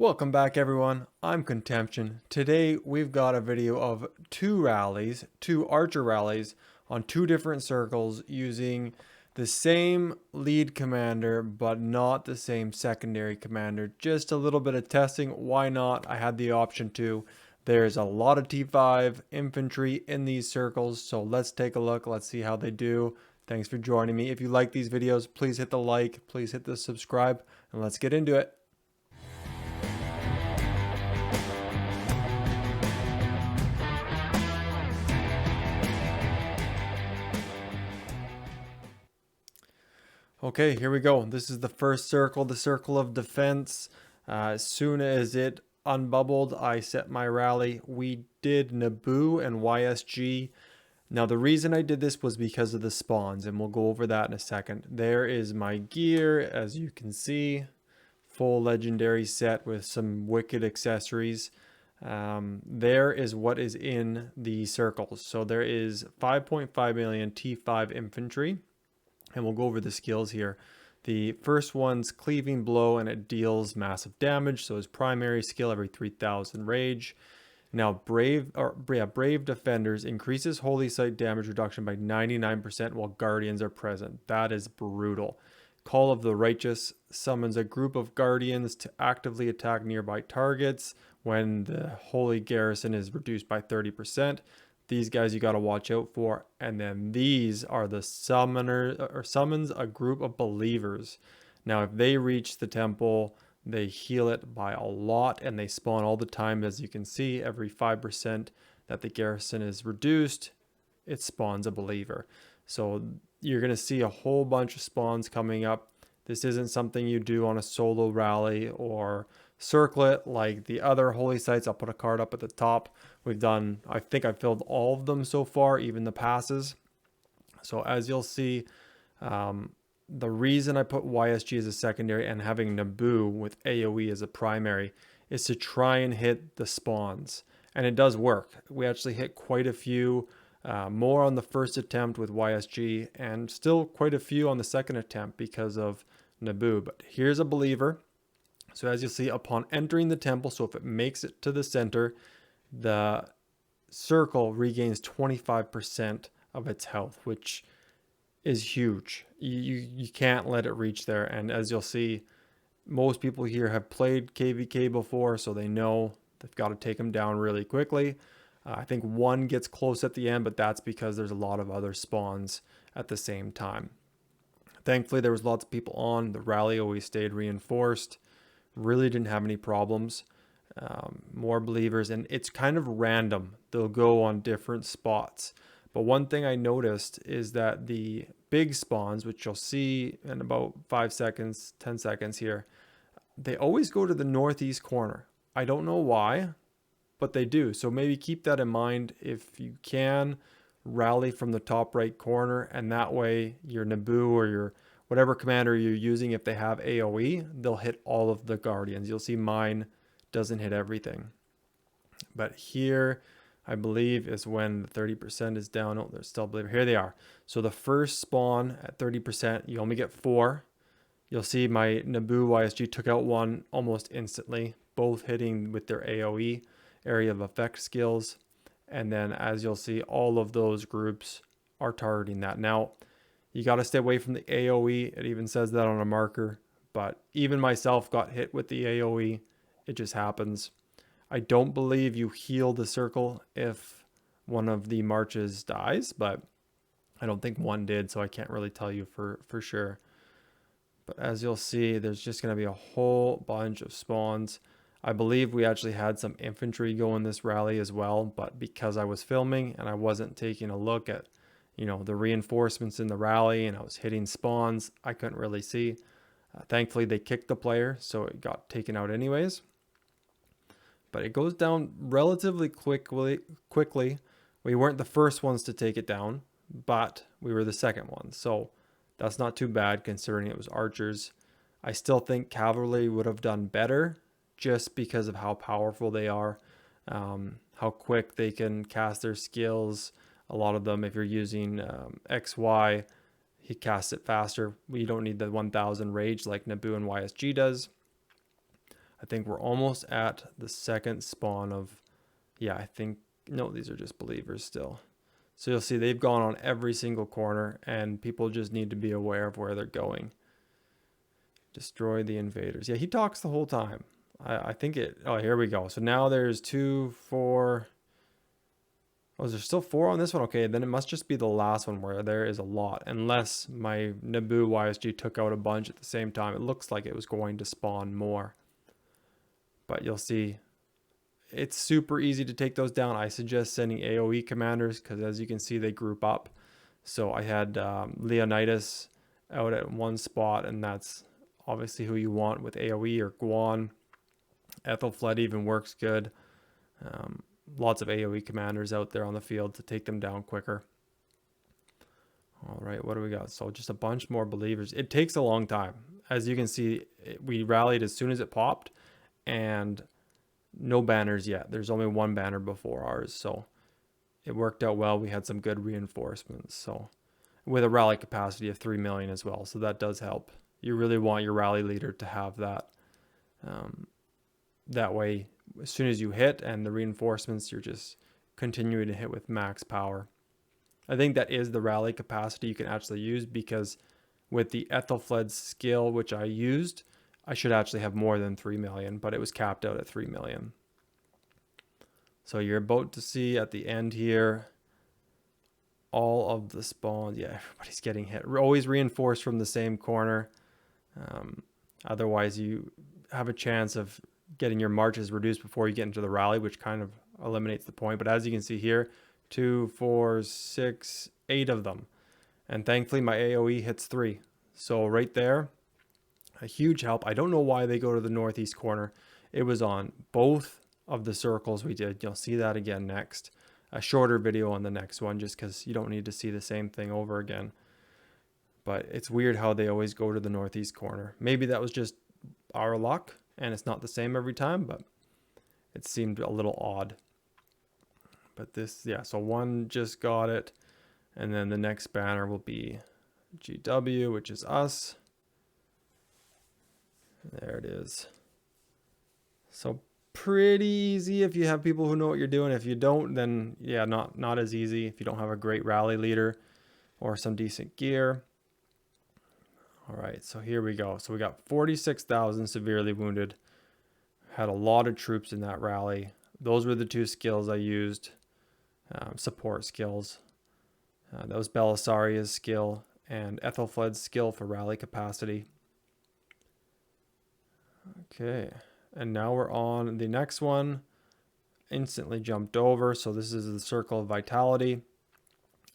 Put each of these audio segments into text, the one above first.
Welcome back everyone, I'm Contemption. Today we've got a video of two archer rallies on two different circles using the same lead commander but not the same secondary commander. Just a little bit of testing, why not? I had the option to. There's a lot of T5 infantry in these circles, so let's take a look, let's see how they do. Thanks for joining me. If you like these videos, please hit the like, please hit the subscribe, and let's get into it. Okay, here we go. This is the first circle, the circle of defense. As soon as it unbubbled, I set my rally. We did Naboo and YSG. Now, the reason I did this was because of the spawns, and we'll go over that in a second. There is my gear, as you can see. Full legendary set with some wicked accessories. There is what is in the circles. So there is 5.5 million T5 infantry. And we'll go over the skills here. The first one's Cleaving Blow, and it deals massive damage. So his primary skill every 3,000 rage. Now, Brave Defenders increases Holy Sight damage reduction by 99% while Guardians are present. That is brutal. Call of the Righteous summons a group of Guardians to actively attack nearby targets when the Holy Garrison is reduced by 30%. These guys you got to watch out for. And then these are the summons a group of believers. Now, if they reach the temple, they heal it by a lot, and they spawn all the time. As you can see, every 5% that the garrison is reduced, it spawns a believer. So you're going to see a whole bunch of spawns coming up. This isn't something you do on a solo rally or circlet like the other holy sites. I'll put a card up at the top. I think I've filled all of them so far, even the passes. So as you'll see, the reason I put YSG as a secondary and having Naboo with AoE as a primary is to try and hit the spawns. And it does work. We actually hit quite a few, more on the first attempt with YSG, and still quite a few on the second attempt because of Naboo. But here's a believer. So as you'll see, upon entering the temple, so if it makes it to the center, the circle regains 25% of its health, which is huge. You can't let it reach there. And as you'll see, most people here have played KVK before, so they know they've got to take them down really quickly. I think one gets close at the end, but that's because there's a lot of other spawns at the same time. Thankfully, there was lots of people on. The rally always stayed reinforced. Really didn't have any problems. More believers, and it's kind of random. They'll go on different spots. But one thing I noticed is that the big spawns, which you'll see in about 5 seconds, 10 seconds here, they always go to the northeast corner. I don't know why, but they do. So maybe keep that in mind if you can. Rally from the top right corner, and that way your Naboo or your whatever commander you're using, if they have AoE, they'll hit all of the Guardians. You'll see mine doesn't hit everything. But here, I believe, is when the 30% is down. Oh, there's still a believer. Here they are. So the first spawn at 30%, you only get 4. You'll see my Naboo YSG took out one almost instantly, both hitting with their AoE, area of effect skills. And then as you'll see, all of those groups are targeting that. Now, you got to stay away from the AoE. It even says that on a marker. But even myself got hit with the AoE. It just happens. I don't believe you heal the circle if one of the marches dies, but I don't think one did, so I can't really tell you for sure. But as you'll see, there's just going to be a whole bunch of spawns. I believe we actually had some infantry go in this rally as well, but because I was filming and I wasn't taking a look at the reinforcements in the rally, and I was hitting spawns, I couldn't really see. Thankfully, they kicked the player, so it got taken out anyways. But it goes down relatively quickly. We weren't the first ones to take it down, but we were the second ones. So that's not too bad considering it was archers. I still think cavalry would have done better just because of how powerful they are, how quick they can cast their skills. A lot of them, if you're using XY, he casts it faster. We don't need the 1000 rage like Naboo and YSG does. I think we're almost at the second spawn of, yeah, I think, no, these are just believers still. So you'll see they've gone on every single corner, and people just need to be aware of where they're going. Destroy the invaders. Yeah, he talks the whole time. I think it, oh, here we go. So now there's 2, 4. Oh, is there still 4 on this one? Okay, then it must just be the last one where there is a lot. Unless my Naboo YSG took out a bunch at the same time. It looks like it was going to spawn more. But you'll see, it's super easy to take those down. I suggest sending AoE commanders because as you can see, they group up. So I had Leonidas out at one spot, and that's obviously who you want with AoE, or Guan. Ethelfled even works good. Lots of AoE commanders out there on the field to take them down quicker. All right, what do we got? So just a bunch more believers. It takes a long time. As you can see, we rallied as soon as it popped, and no banners yet. There's only one banner before ours, so it worked out well. We had some good reinforcements, so with a rally capacity of 3 million as well, so that does help. You really want your rally leader to have that. That way, as soon as you hit and the reinforcements, you're just continuing to hit with max power. I think that is the rally capacity you can actually use, because with the Ethelfled skill, which I used, I should actually have more than 3 million, but it was capped out at 3 million. So you're about to see at the end here, all of the spawns. Yeah, everybody's getting hit. Always reinforced from the same corner. Otherwise, you have a chance of getting your marches reduced before you get into the rally, which kind of eliminates the point. But as you can see here, 2, 4, 6, 8 of them. And thankfully, my AoE hits 3. So right there, a huge help. I don't know why they go to the northeast corner. It was on both of the circles we did. You'll see that again next. A shorter video on the next one, just because you don't need to see the same thing over again. But it's weird how they always go to the northeast corner. Maybe that was just our luck, and it's not the same every time, but it seemed a little odd. But this, yeah, so one just got it, and then the next banner will be GW, which is us. There it is. So pretty easy if you have people who know what you're doing. If you don't, then yeah, not as easy if you don't have a great rally leader or some decent gear. All right, so here we go. So we got 46,000 severely wounded. Had a lot of troops in that rally. Those were the 2 skills I used, support skills. That was Belisaria's skill and Ethelfled's skill for rally capacity. Okay, and now we're on the next one. Instantly jumped over, so this is the Circle of Vitality.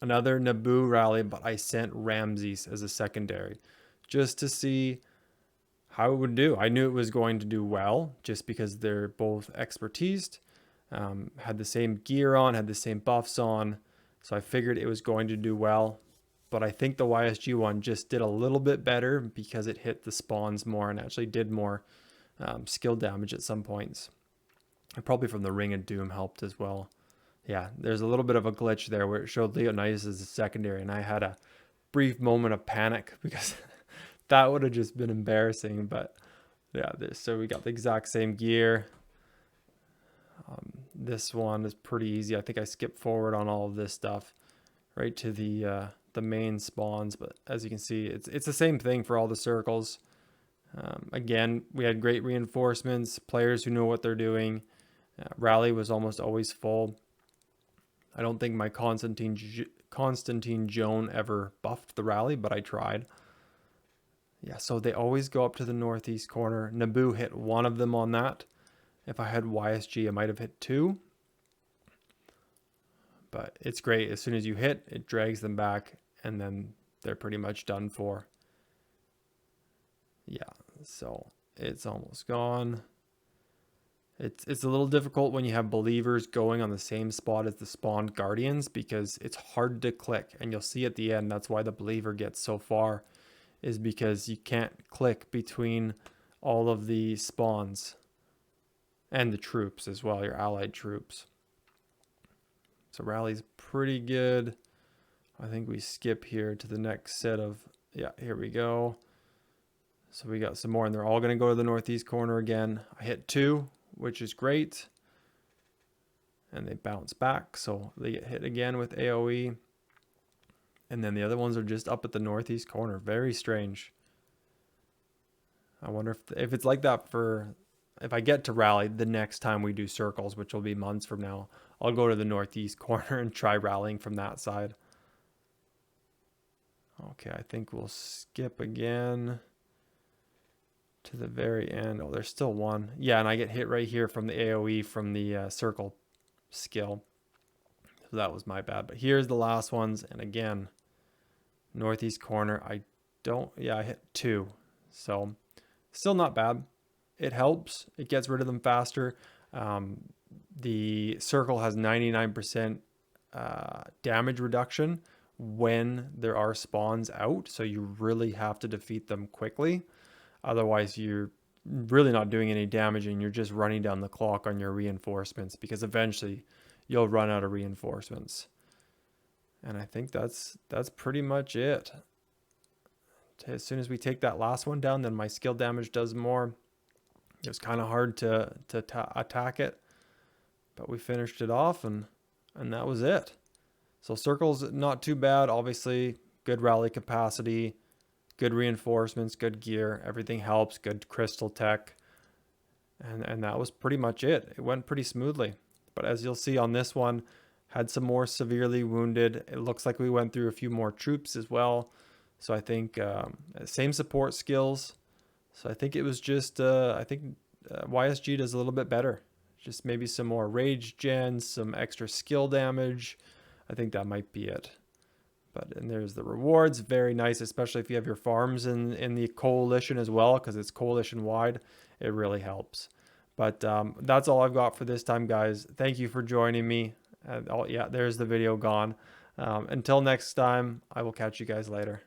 Another Naboo rally, but I sent Ramses as a secondary, just to see how it would do. I knew it was going to do well, just because they're both expertised, had the same gear on, had the same buffs on, so I figured it was going to do well. But I think the YSG one just did a little bit better because it hit the spawns more and actually did more skill damage at some points. And probably from the Ring of Doom helped as well. Yeah, there's a little bit of a glitch there where it showed Leonidas as a secondary, and I had a brief moment of panic because that would have just been embarrassing. But yeah, so we got the exact same gear. This one is pretty easy. I think I skipped forward on all of this stuff right to the main spawns, but as you can see, it's the same thing for all the circles. Again, we had great reinforcements, players who know what they're doing. Rally was almost always full. I don't think my Constantine Joan ever buffed the rally, but I tried. Yeah, so they always go up to the northeast corner. Naboo hit one of them on that. If I had YSG, I might have hit 2. But it's great. As soon as you hit, it drags them back, and then they're pretty much done for. Yeah, so it's almost gone. It's a little difficult when you have believers going on the same spot as the spawned guardians, because it's hard to click, and you'll see at the end that's why the believer gets so far, is because you can't click between all of the spawns and the troops as well, your allied troops. So rally's pretty good. I think we skip here to the next set of, yeah, here we go. So we got some more, and they're all going to go to the northeast corner again. I hit 2, which is great. And they bounce back, so they get hit again with AoE. And then the other ones are just up at the northeast corner. Very strange. I wonder if it's like that if I get to rally the next time we do circles, which will be months from now, I'll go to the northeast corner and try rallying from that side. Okay, I think we'll skip again to the very end. Oh, there's still one. Yeah, and I get hit right here from the AoE from the circle skill. So that was my bad. But here's the last ones. And again, northeast corner. I hit 2. So still not bad. It helps. It gets rid of them faster. The circle has 99% damage reduction when there are spawns out. So you really have to defeat them quickly. Otherwise, you're really not doing any damage and you're just running down the clock on your reinforcements, because eventually you'll run out of reinforcements. And I think that's pretty much it. As soon as we take that last one down, then my skill damage does more. It was kind of hard to attack it, but we finished it off, and that was it. So circles, not too bad. Obviously, good rally capacity, good reinforcements, good gear. Everything helps. Good crystal tech, and that was pretty much it. It went pretty smoothly. But as you'll see on this one, had some more severely wounded. It looks like we went through a few more troops as well. So I think same support skills. So I think it was just, YSG does a little bit better. Just maybe some more rage gens, some extra skill damage. I think that might be it. And there's the rewards. Very nice, especially if you have your farms in the coalition as well, because it's coalition wide. It really helps. But that's all I've got for this time, guys. Thank you for joining me. There's the video gone. Until next time, I will catch you guys later.